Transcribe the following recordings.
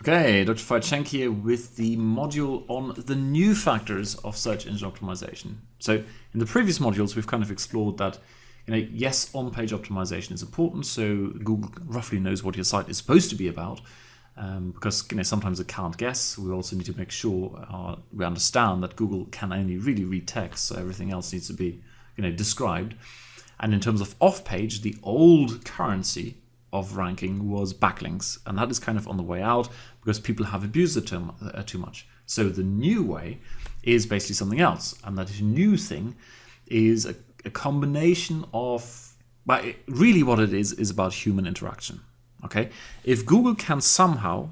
Okay, Dr. Veit Schenk here with the module on the new factors of search engine optimization. So in the previous modules, we've kind of explored that, yes, on-page optimization is important, so Google roughly knows what your site is supposed to be about, because sometimes it can't guess. We also need to make sure we understand that Google can only really read text, so everything else needs to be described. And in terms of off-page, the old currency of ranking was backlinks, and that is kind of on the way out because people have abused the term too much. So the new way is basically something else, and that new thing is a combination of, but really what it is about human interaction. Okay, if Google can somehow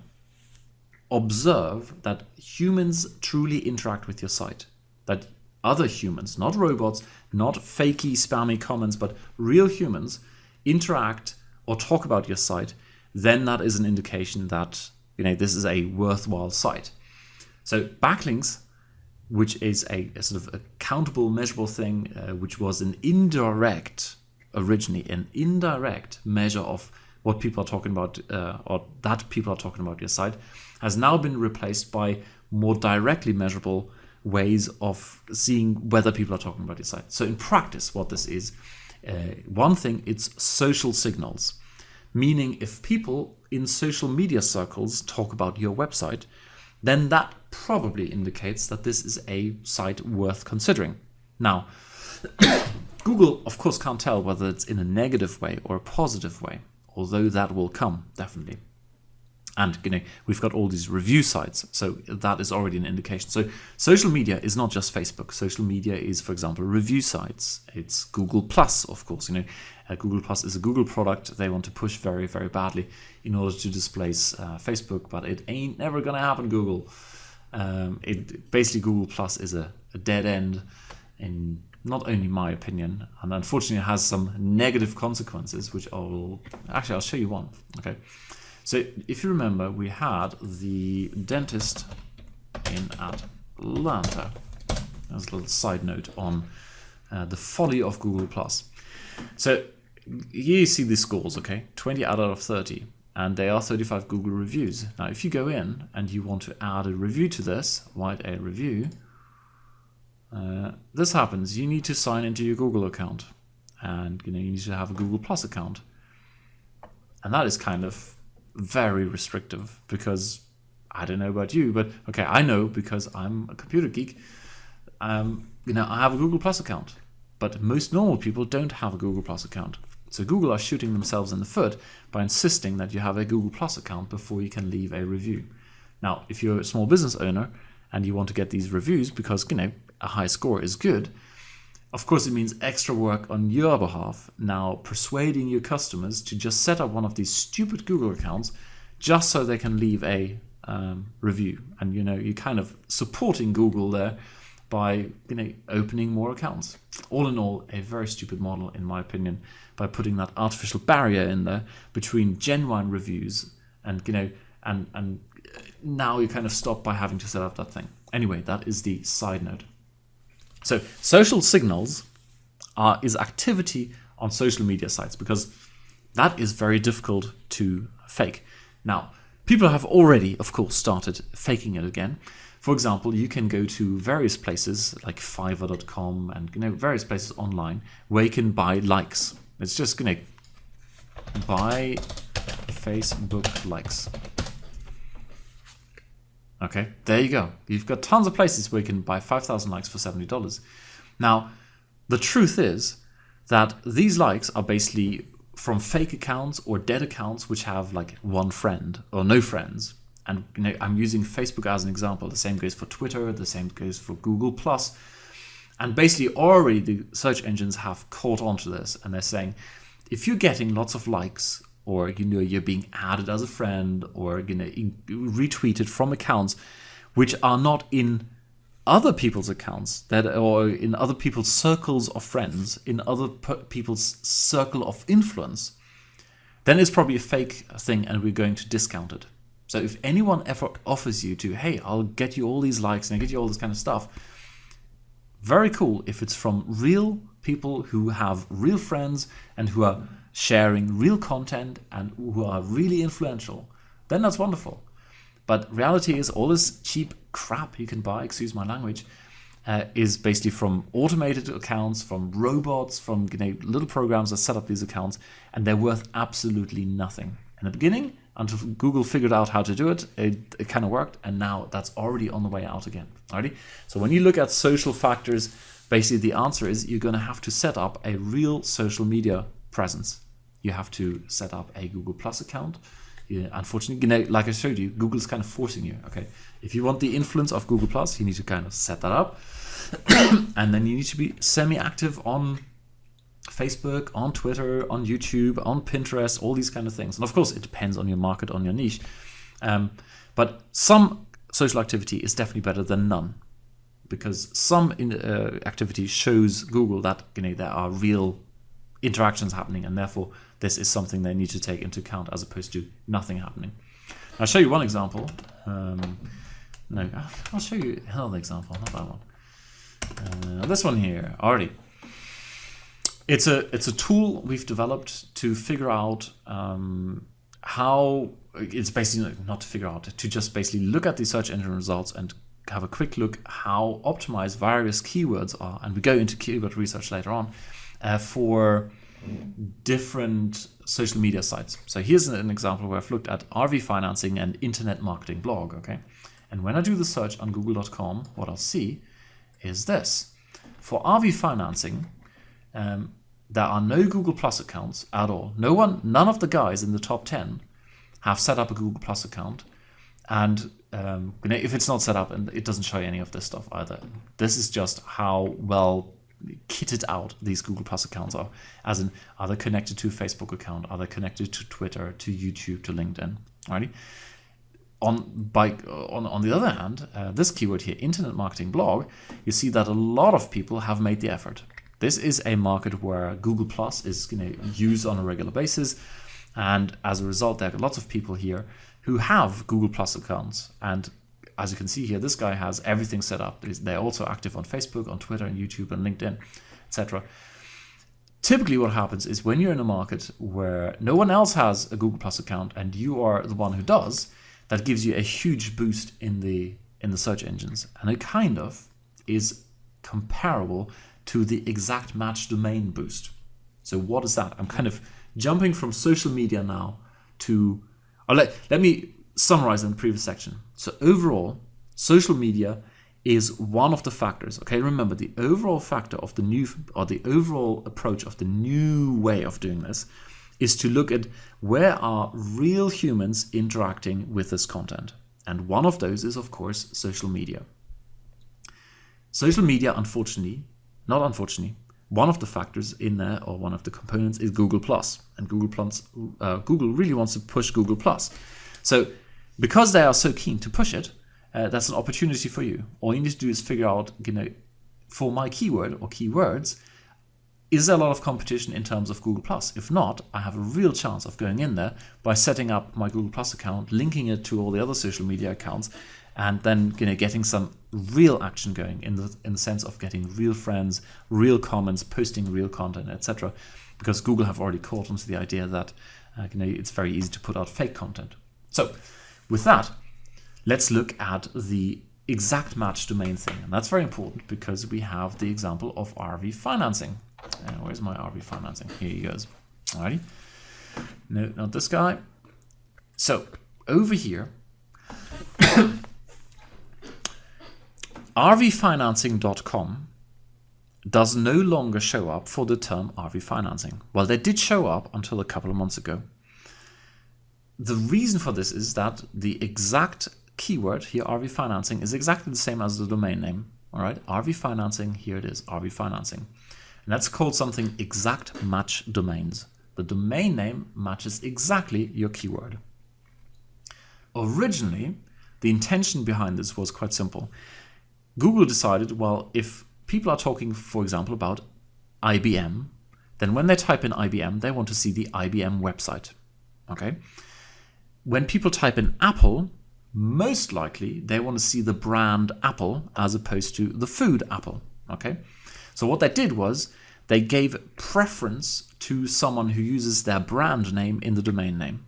observe that humans truly interact with your site, that other humans, not robots, not fakey spammy comments, but real humans interact or talk about your site, then that is an indication that this is a worthwhile site. So backlinks, which is a sort of a countable, measurable thing, which was originally an indirect measure of what people are talking about, or that people are talking about your site, has now been replaced by more directly measurable ways of seeing whether people are talking about your site. So in practice, what this is, one thing, it's social signals. Meaning if people in social media circles talk about your website, then that probably indicates that this is a site worth considering. Now, Google, of course, can't tell whether it's in a negative way or a positive way, although that will come, definitely. And we've got all these review sites, so that is already an indication. So social media is not just Facebook. Social media is, for example, review sites. It's Google Plus, of course. Google Plus is a Google product they want to push very, very badly in order to displace Facebook, but it ain't never gonna happen, Google. Basically, Google Plus is a dead end, in not only my opinion, and unfortunately it has some negative consequences, which I'll show you one. Okay. So if you remember, we had the dentist in Atlanta. As a little side note on the folly of Google+. So here you see the scores, okay? 20 out of 30, and they are 35 Google reviews. Now, if you go in and you want to add a review to this, write a review, this happens. You need to sign into your Google account, and you need to have a Google+ account. And that is kind of very restrictive, because I don't know about you, but okay, I know because I'm a computer geek. I have a Google Plus account, but most normal people don't have a Google Plus account. So Google are shooting themselves in the foot by insisting that you have a Google Plus account before you can leave a review. Now, if you're a small business owner and you want to get these reviews because a high score is good, of course, it means extra work on your behalf, now persuading your customers to just set up one of these stupid Google accounts just so they can leave a review. And, you're kind of supporting Google there by, opening more accounts. All in all, a very stupid model, in my opinion, by putting that artificial barrier in there between genuine reviews and, and now you kind of stop by having to set up that thing. Anyway, that is the side note. So social signals is activity on social media sites, because that is very difficult to fake. Now, people have already, of course, started faking it again. For example, you can go to various places like Fiverr.com and various places online where you can buy likes. It's just buy Facebook likes. Okay, there you go. You've got tons of places where you can buy 5,000 likes for $70. Now, the truth is that these likes are basically from fake accounts or dead accounts which have like one friend or no friends. And I'm using Facebook as an example. The same goes for Twitter, the same goes for Google+. And basically already the search engines have caught on to this, and they're saying, if you're getting lots of likes, or you're being added as a friend, or retweeted from accounts which are not in other people's accounts, or in other people's circles of friends, in other people's circle of influence, then it's probably a fake thing, and we're going to discount it. So if anyone ever offers you to, hey, I'll get you all these likes and I'll get you all this kind of stuff, very cool if it's from real people who have real friends and who are sharing real content and who are really influential, then that's wonderful. But reality is all this cheap crap you can buy, excuse my language, is basically from automated accounts, from robots, from little programs that set up these accounts, and they're worth absolutely nothing. In the beginning, until Google figured out how to do it, it kind of worked, and now that's already on the way out again. Alrighty? So when you look at social factors, basically the answer is you're going to have to set up a real social media presence. You have to set up a Google Plus account. Unfortunately, like I showed you, Google's kind of forcing you. Okay, if you want the influence of Google Plus, you need to kind of set that up, and then you need to be semi-active on Facebook, on Twitter, on YouTube, on Pinterest, all these kind of things. And of course, it depends on your market, on your niche. But some social activity is definitely better than none, because some activity shows Google that there are real interactions happening, and therefore this is something they need to take into account as opposed to nothing happening. I'll show you one example. No, I'll show you another example, not that one. This one here, already. It's a tool we've developed to figure out how, it's basically not to figure out, to just basically look at the search engine results and have a quick look how optimized various keywords are, and we go into keyword research later on, for different social media sites. So here's an example where I've looked at RV financing and internet marketing blog, okay? And when I do the search on google.com, what I'll see is this. For RV financing, there are no Google Plus accounts at all. None of the guys in the top 10 have set up a Google Plus account. And if it's not set up, and it doesn't show any of this stuff either. This is just how well kitted out these Google Plus accounts are, as in, are they connected to a Facebook account, are they connected to Twitter, to YouTube, to LinkedIn, alrighty? On the other hand, this keyword here, internet marketing blog, you see that a lot of people have made the effort. This is a market where Google Plus is used on a regular basis, and as a result, there are lots of people here who have Google Plus accounts. And as you can see here, this guy has everything set up. They're also active on Facebook, on Twitter, and YouTube, and LinkedIn, etc. Typically what happens is when you're in a market where no one else has a Google Plus account and you are the one who does, that gives you a huge boost in the search engines. And it kind of is comparable to the exact match domain boost. So what is that? I'm kind of jumping from social media now to, let me summarize in the previous section. So overall, social media is one of the factors. Okay, remember the overall factor of the new, or the overall approach of the new way of doing this, is to look at where are real humans interacting with this content. And one of those is, of course, social media. Social media, not unfortunately, one of the factors in there, or one of the components, is Google Plus. And Google really wants to push Google Plus. So because they are so keen to push it, that's an opportunity for you. All you need to do is figure out, for my keyword or keywords, is there a lot of competition in terms of Google Plus? If not, I have a real chance of going in there by setting up my Google Plus account, linking it to all the other social media accounts, and then getting some real action going in the sense of getting real friends, real comments, posting real content, etc. Because Google have already caught onto the idea that it's very easy to put out fake content. So with that, let's look at the exact match domain thing. And that's very important because we have the example of RV financing. Where's my RV financing? Here he goes. Alrighty. No, not this guy. So over here, rvfinancing.com does no longer show up for the term RV financing. Well, they did show up until a couple of months ago. The reason for this is that the exact keyword here, RV financing, is exactly the same as the domain name. All right, RV financing, here it is, RV financing. And that's called something exact match domains. The domain name matches exactly your keyword. Originally, the intention behind this was quite simple. Google decided, well, if people are talking, for example, about IBM, then when they type in IBM, they want to see the IBM website. Okay? When people type in Apple, most likely they want to see the brand Apple as opposed to the food Apple. Okay? So what they did was they gave preference to someone who uses their brand name in the domain name.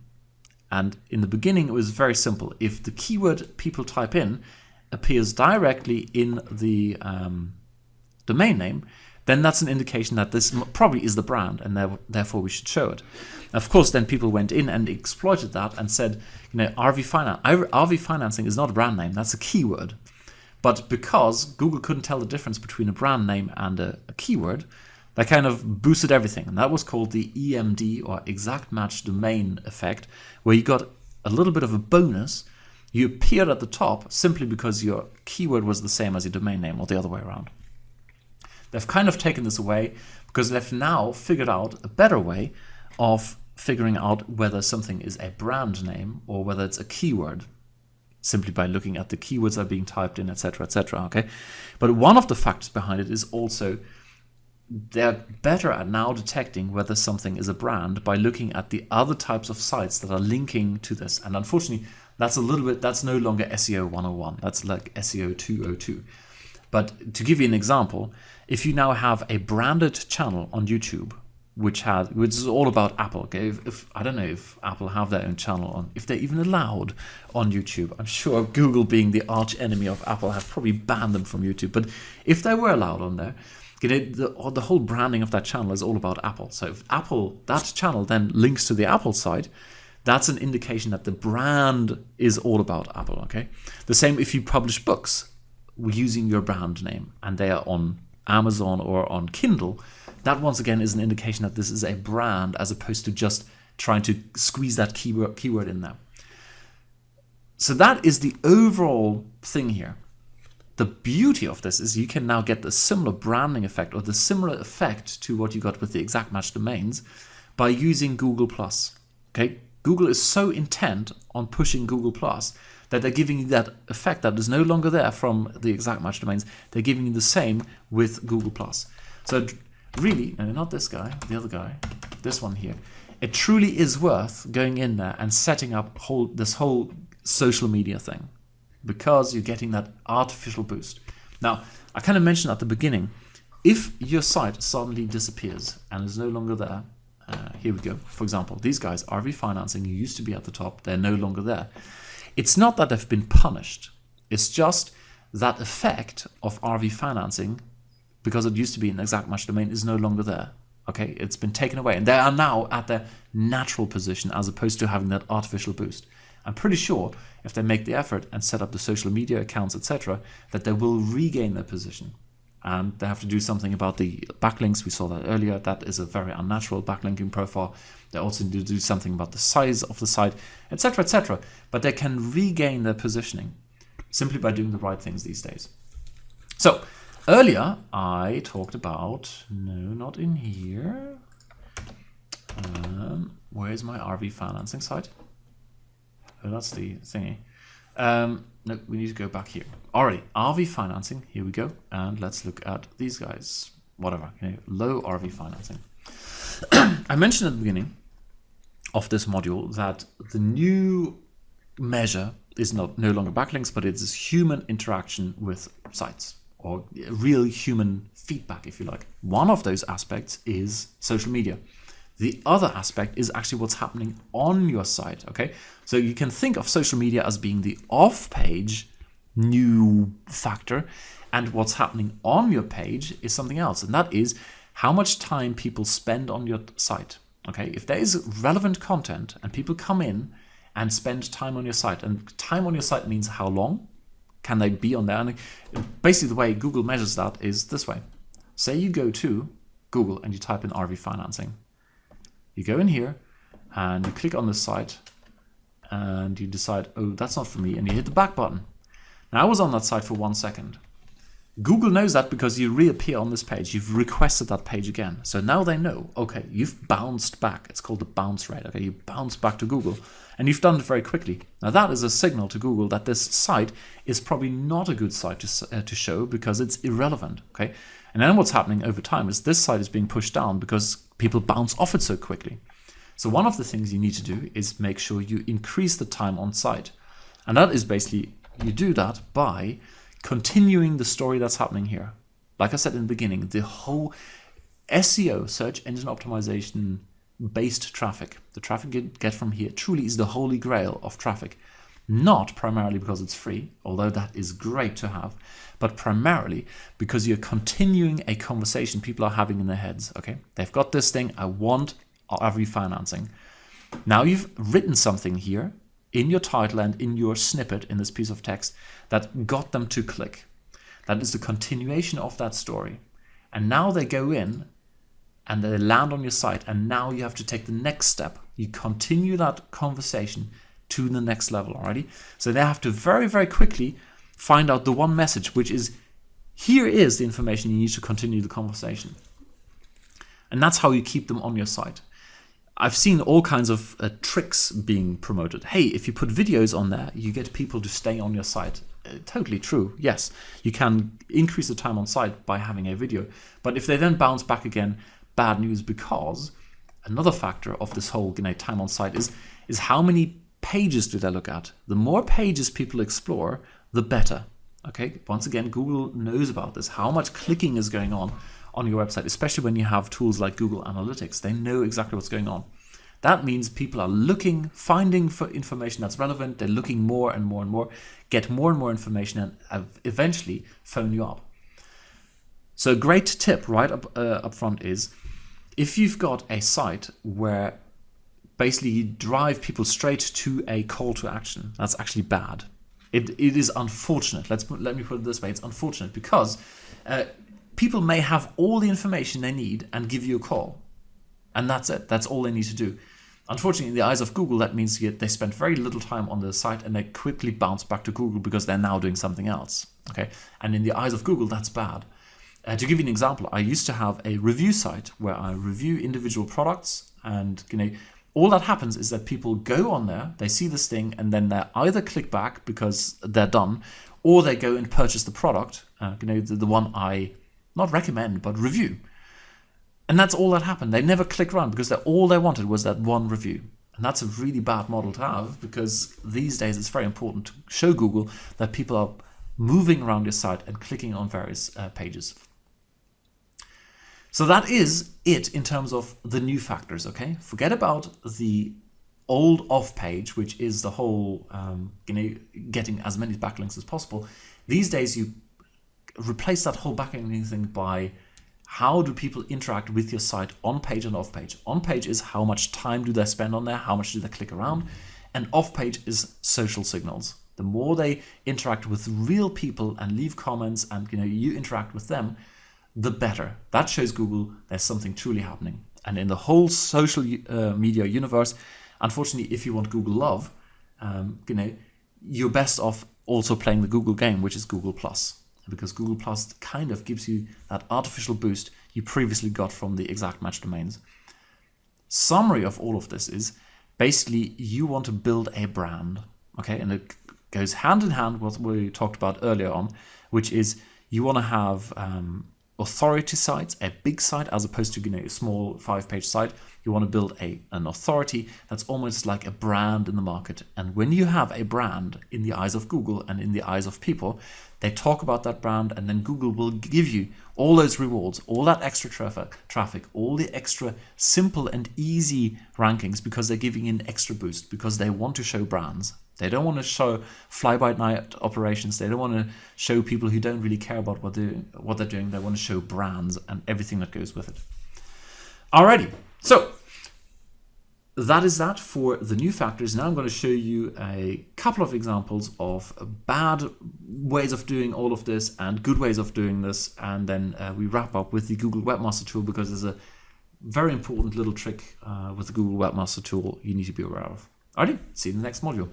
And in the beginning, it was very simple. If the keyword people type in appears directly in the domain name, then that's an indication that this probably is the brand, and therefore we should show it. Of course, then people went in and exploited that and said, RV financing is not a brand name, that's a keyword. But because Google couldn't tell the difference between a brand name and a keyword, they kind of boosted everything. And that was called the EMD, or exact match domain effect, where you got a little bit of a bonus. You appeared at the top simply because your keyword was the same as your domain name, or the other way around. They've kind of taken this away because they've now figured out a better way of figuring out whether something is a brand name or whether it's a keyword, simply by looking at the keywords that are being typed in, etc., etc. Okay, but one of the factors behind it is also they're better at now detecting whether something is a brand by looking at the other types of sites that are linking to this. And unfortunately, that's no longer SEO 101. That's like SEO 202. But to give you an example, if you now have a branded channel on YouTube, which is all about Apple, okay? If I don't know if Apple have their own channel on, if they're even allowed on YouTube. I'm sure Google, being the arch enemy of Apple, have probably banned them from YouTube. But if they were allowed on there, the whole branding of that channel is all about Apple. So if that channel then links to the Apple side, that's an indication that the brand is all about Apple, okay? The same if you publish books using your brand name and they are on Amazon or on Kindle, that once again is an indication that this is a brand as opposed to just trying to squeeze that keyword in there. So that is the overall thing here. The beauty of this is you can now get the similar branding effect, or the similar effect to what you got with the exact match domains, by using Google+. Okay, Google is so intent on pushing Google+ that they're giving you that effect that is no longer there from the exact match domains. They're giving you the same with Google+. So really, no, not this guy, the other guy, this one here, it truly is worth going in there and setting up this whole social media thing, because you're getting that artificial boost. Now, I kind of mentioned at the beginning, if your site suddenly disappears and is no longer there, here we go. For example, these guys, RV Financing, who used to be at the top, they're no longer there. It's not that they've been punished. It's just that effect of RV Financing, because it used to be an exact match domain, is no longer there. Okay, it's been taken away, and they are now at their natural position as opposed to having that artificial boost. I'm pretty sure if they make the effort and set up the social media accounts, etc., that they will regain their position. And they have to do something about the backlinks. We saw that earlier. That is a very unnatural backlinking profile. They also need to do something about the size of the site, etc., etc. But they can regain their positioning simply by doing the right things these days. So earlier I talked about, no, not in here. Where's my RV financing site? Oh, that's the thingy. No, we need to go back here. Alrighty, RV financing, here we go. And let's look at these guys. Whatever, low RV financing. I mentioned at the beginning of this module that the new measure is no longer backlinks, but it's human interaction with sites, or real human feedback, if you like. One of those aspects is social media. The other aspect is actually what's happening on your site, okay? So you can think of social media as being the off-page new factor, and what's happening on your page is something else, and that is how much time people spend on your site, okay? If there is relevant content and people come in and spend time on your site, and time on your site means how long can they be on there, and basically the way Google measures that is this way. Say you go to Google and you type in RV financing. You go in here and you click on this site and you decide, oh, that's not for me, and you hit the back button. Now, I was on that site for 1 second. Google knows that because you reappear on this page. You've requested that page again. So now they know, okay, you've bounced back. It's called the bounce rate. Okay, you bounce back to Google and you've done it very quickly. Now that is a signal to Google that this site is probably not a good site to show because it's irrelevant. Okay, and then what's happening over time is this site is being pushed down because people bounce off it so quickly. So one of the things you need to do is make sure you increase the time on site. And that is basically, you do that by continuing the story that's happening here. Like I said in the beginning, the whole SEO, search engine optimization based traffic. The traffic you get from here truly is the holy grail of traffic. Not primarily because it's free, although that is great to have, but primarily because you're continuing a conversation people are having in their heads. Okay, they've got this thing, I want refinancing. Now you've written something here in your title and in your snippet in this piece of text that got them to click. That is the continuation of that story. And now they go in and they land on your site, and now you have to take the next step. You continue that conversation to the next level already. So they have to very, very quickly find out the one message, which is, here is the information you need to continue the conversation. And that's how you keep them on your site. I've seen all kinds of tricks being promoted. Hey, if you put videos on there, you get people to stay on your site. Totally true. Yes, you can increase the time on site by having a video. But if they then bounce back again, bad news, because another factor of this whole time on site is how many pages do they look at. The more pages people explore, the better. Okay, once again, Google knows about this, how much clicking is going on your website, especially when you have tools like Google Analytics. They know exactly what's going on. That means people are looking, finding for information that's relevant. They're looking more and more and more, get more and more information, and eventually phone you up. So a great tip right up front is, if you've got a site where basically you drive people straight to a call to action, that's actually bad. It is unfortunate. Let me put it this way. It's unfortunate because people may have all the information they need and give you a call. And that's it. That's all they need to do. Unfortunately, in the eyes of Google, that means they spend very little time on the site and they quickly bounce back to Google because they're now doing something else. Okay, and in the eyes of Google, that's bad. To give you an example, I used to have a review site where I review individual products, and all that happens is that people go on there, they see this thing, and then they either click back because they're done, or they go and purchase the product, the one I not recommend but review. And that's all that happened. They never click around because all they wanted was that one review. And that's a really bad model to have, because these days it's very important to show Google that people are moving around your site and clicking on various pages. So that is it in terms of the new factors, okay? Forget about the old off page, which is the whole, getting as many backlinks as possible. These days you replace that whole backlinking thing by how do people interact with your site on page and off page. On page is how much time do they spend on there, how much do they click around, and off page is social signals. The more they interact with real people and leave comments and you interact with them, the better. That shows Google there's something truly happening. And in the whole social media universe, unfortunately, if you want Google love, you're best off also playing the Google game, which is Google+. Because Google+ kind of gives you that artificial boost you previously got from the exact match domains. Summary of all of this is, basically, you want to build a brand, okay? And it goes hand in hand with what we talked about earlier on, which is you want to have authority sites, a big site, as opposed to a small 5-page site. You want to build an authority that's almost like a brand in the market. And when you have a brand in the eyes of Google and in the eyes of people, they talk about that brand, and then Google will give you all those rewards, all that extra traffic, all the extra simple and easy rankings, because they're giving you an extra boost, because they want to show brands. They don't want to show fly-by-night operations. They don't want to show people who don't really care about what they're doing. They want to show brands and everything that goes with it. Alrighty, so that is that for the new factors. Now I'm going to show you a couple of examples of bad ways of doing all of this and good ways of doing this, and then we wrap up with the Google Webmaster Tool, because there's a very important little trick with the Google Webmaster Tool you need to be aware of. Alrighty, see you in the next module.